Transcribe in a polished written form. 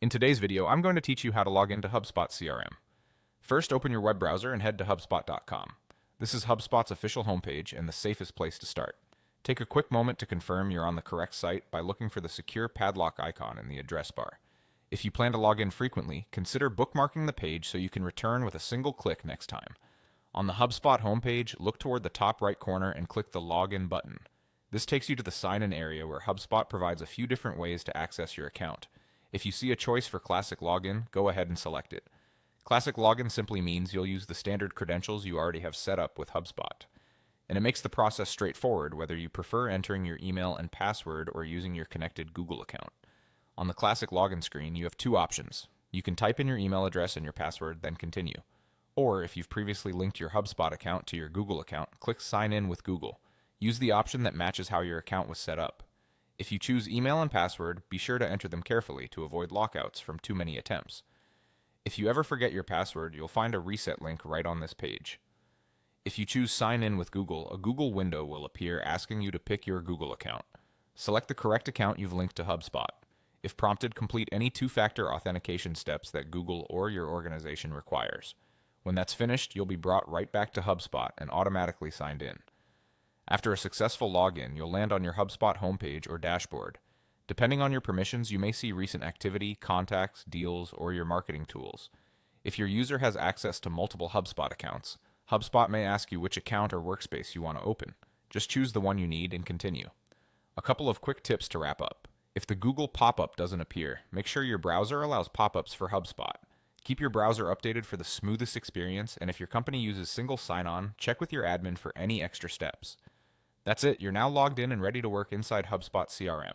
In today's video, I'm going to teach you how to log into HubSpot CRM. First, open your web browser and head to HubSpot.com. This is HubSpot's official homepage and the safest place to start. Take a quick moment to confirm you're on the correct site by looking for the secure padlock icon in the address bar. If you plan to log in frequently, consider bookmarking the page so you can return with a single click next time. On the HubSpot homepage, look toward the top right corner and click the Login button. This takes you to the sign-in area where HubSpot provides a few different ways to access your account. If you see a choice for Classic Login, go ahead and select it. Classic Login simply means you'll use the standard credentials you already have set up with HubSpot. And it makes the process straightforward whether you prefer entering your email and password or using your connected Google account. On the Classic Login screen, you have two options. You can type in your email address and your password, then continue. Or if you've previously linked your HubSpot account to your Google account, click Sign In with Google. Use the option that matches how your account was set up. If you choose email and password, be sure to enter them carefully to avoid lockouts from too many attempts. If you ever forget your password, you'll find a reset link right on this page. If you choose Sign In with Google, a Google window will appear asking you to pick your Google account. Select the correct account you've linked to HubSpot. If prompted, complete any two-factor authentication steps that Google or your organization requires. When that's finished, you'll be brought right back to HubSpot and automatically signed in. After a successful login, you'll land on your HubSpot homepage or dashboard. Depending on your permissions, you may see recent activity, contacts, deals, or your marketing tools. If your user has access to multiple HubSpot accounts, HubSpot may ask you which account or workspace you want to open. Just choose the one you need and continue. A couple of quick tips to wrap up. If the Google pop-up doesn't appear, make sure your browser allows pop-ups for HubSpot. Keep your browser updated for the smoothest experience, and if your company uses single sign-on, check with your admin for any extra steps. That's it, you're now logged in and ready to work inside HubSpot CRM.